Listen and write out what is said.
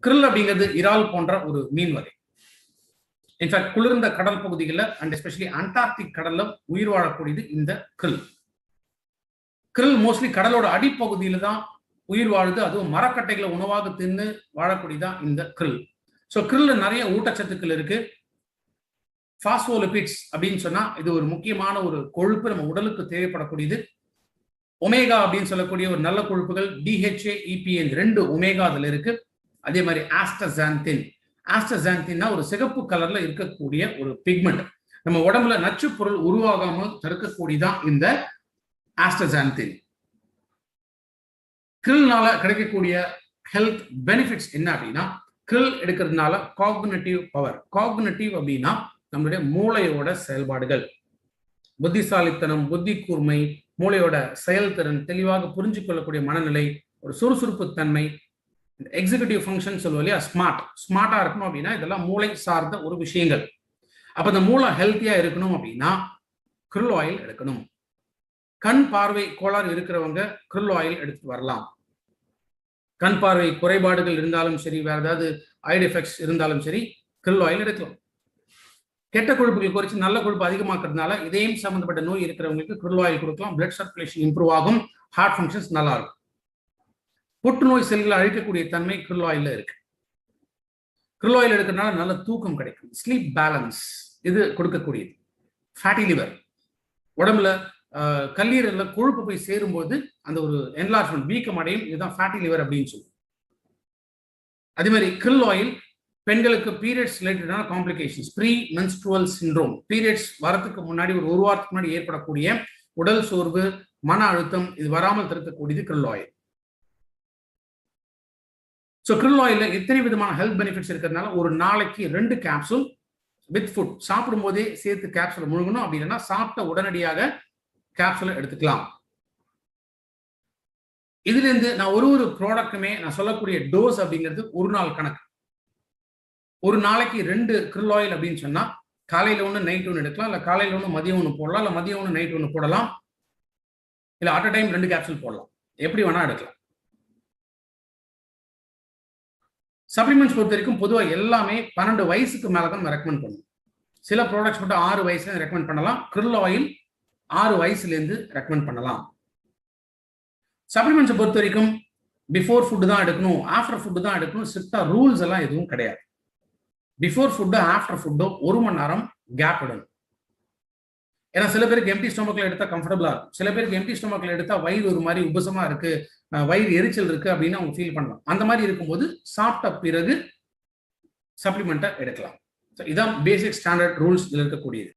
krill அப்படிங்கிறது இறால் போன்ற ஒரு மீன் வகை. இன்ஃபேக்ட் குளிர்ந்த கடல் பகுதிகளில் அண்ட் எஸ்பெஷலி அண்டார்டிக் கடல்ல உயிர் வாழக்கூடியது இந்த krill. krill மோஸ்ட்லி கடலோட அடிப்பகுதியில தான் உயிர் வாழுது. அதுவும் மரக்கட்டைகளை உணவாக தின்னு வாழக்கூடியதான் இந்த krill. ஸோ krill நிறைய ஊட்டச்சத்துக்கள் இருக்கு. பாஸ்போலிபிட்ஸ் அப்படின்னு சொன்னா இது ஒரு முக்கியமான ஒரு கொழுப்பு நம்ம உடலுக்கு தேவைப்படக்கூடியது. ஒமேகா அப்படின்னு சொல்லக்கூடிய ஒரு நல்ல கொழுப்புகள் DHA EPA ரெண்டு ஒமேகா அதுல இருக்கு. அதே மாதிரி ஆஸ்டசாந்தின். ஆஸ்டசாந்தின்னா ஒரு சிகப்பு கலர்ல இருக்கக்கூடிய ஒரு பிக்மெண்ட். நம்ம உடம்புல நச்சு பொருள் உருவாகாமல் தடுக்கக்கூடியதான் இந்த ஆஸ்டசாந்தின். krill-னால கிடைக்கக்கூடிய ஹெல்த் பெனிஃபிட்ஸ் என்ன அப்படின்னா, krill எடுக்கிறதுனால காக்னிட்டிவ் பவர். காக்னிட்டிவ் அப்படின்னா நம்மளுடைய மூளையோட செயல்பாடுகள், புத்திசாலித்தனம், புத்தி கூர்மை, மூளையோட செயல்திறன், தெளிவாக புரிஞ்சு கொள்ளக்கூடிய மனநிலை, ஒரு சுறுசுறுப்பு தன்மை, எக்ஸிகியூட்டிவ் ஃபங்க்ஷன் சொல்லுவோம் இல்லையா, ஸ்மார்ட்டா இருக்கணும் அப்படின்னா இதெல்லாம் மூளை சார்ந்த ஒரு விஷயங்கள். அப்ப இந்த மூளை ஹெல்த்தியா இருக்கணும் அப்படின்னா krill ஆயில் எடுக்கணும். கண் பார்வை கோளாறு இருக்கிறவங்க krill ஆயில் எடுத்து வரலாம். கண் பார்வை குறைபாடுகள் இருந்தாலும் சரி, வேற ஏதாவது ஐட் எஃபெக்ட்ஸ் இருந்தாலும் சரி, krill ஆயில் எடுக்கலாம். கெட்ட கொழுப்புகள் குறைச்சி நல்ல கொழுப்பு அதிகமாக்குறதுனால இதயம் சம்பந்தப்பட்ட நோய் இருக்கிறவங்களுக்கு krill ஆயில் கொடுக்கலாம். பிளட் சர்க்குலேஷன் இம்ப்ரூவ் ஆகும், ஹார்ட் ஃபங்க்ஷன்ஸ் நல்லா இருக்கும். புற்றுநோய் செல்களை அழிக்கக்கூடிய தன்மை krill ஆயில்ல இருக்கு. krill ஆயில் எடுக்கிறதுனால நல்ல தூக்கம் கிடைக்கும், ஸ்லீப் பேலன்ஸ் இது கொடுக்கக்கூடியது. ஃபேட்டி லிவர், உடம்புல கல்லீரல்ல கொழுப்பு போய் சேரும்போது அந்த ஒரு என்லார்ஜ்மெண்ட் வீக்கம் அடையும். இதுதான் ஃபேட்டி லிவர் அப்படின்னு சொல்லுவோம். அதே மாதிரி krill ஆயில் பெண்களுக்கு பீரியட்ஸ் ரிலேட்டடான complications, pre menstrual syndrome, periods வரதுக்கு முன்னாடி ஒரு வாரத்துக்கு முன்னாடி ஏற்படக்கூடிய உடல் சோர்வு, மன அழுத்தம், இது வராமல் தடுக்கக்கூடியது krill ஆயில். ஸோ krill ஆயில்ல எத்தனை விதமான ஹெல்த் பெனிஃபிட்ஸ் இருக்கிறதுனால ஒரு நாளைக்கு 2 கேப்சூல் வித் ஃபுட், சாப்பிடும் போதே சேர்த்து கேப்சூல் முழுங்கணும். அப்படி இல்லைன்னா சாப்பிட்ட உடனடியாக கேப்சூலை எடுத்துக்கலாம். இதுல இருந்து நான் ஒரு ப்ராடக்ட்டுமே நான் சொல்லக்கூடிய டோஸ் அப்படிங்கிறது ஒரு நாள் கணக்கு. ஒரு நாளைக்கு 2 krill ஆயில் அப்படின்னு சொன்னா காலையில ஒன்று நைட் ஒன்று எடுக்கலாம், இல்லை காலையில ஒன்று மதியம் ஒன்று போடலாம், இல்லை மதியம் ஒன்று நைட் ஒன்று போடலாம், இல்லை அட் அ டைம் 2 கேப்சூல் போடலாம், எப்படி வேணா எடுக்கலாம். சப்ளிமெண்ட்ஸ் பொறுத்த வரைக்கும் பொதுவாக எல்லாமே 12 வயசுக்கு மேலே தான் ரெக்கமெண்ட் பண்ணுவோம். சில ப்ராடக்ட்ஸ் மட்டும் 6 வயசுல ரெக்கமெண்ட் பண்ணலாம். krill ஆயில் 6 வயசுலேருந்து ரெக்கமெண்ட் பண்ணலாம். சப்ளிமெண்ட்ஸை பொறுத்த வரைக்கும் பிஃபோர் ஃபுட்டு தான் எடுக்கணும், ஆஃப்டர் ஃபுட்டு தான் எடுக்கணும், ஸ்ட்ரிக்டா ரூல்ஸ் எல்லாம் எதுவும் கிடையாது. பிஃபோர் ஃபுட்டோ ஆஃப்டர் ஃபுட்டோ 1 மணி நேரம் கேப் விடணும். ஏன்னா சில பேருக்கு எம்டி ஸ்டொமக்ல எடுத்தா கம்ஃபர்டபுளா இருக்கும், சில பேருக்கு எம்டி ஸ்டொமக்ல எடுத்தா வயிறு ஒரு மாதிரி உபசமா இருக்கு, வயிறு எரிச்சல் இருக்கு அப்படின்னு அவங்க ஃபீல் பண்ணலாம். அந்த மாதிரி இருக்கும்போது சாப்பிட்ட பிறகு சப்ளிமெண்ட்டை எடுக்கலாம். இதான் பேசிக் ஸ்டாண்டர்ட் ரூல்ஸ் இருக்கக்கூடியது.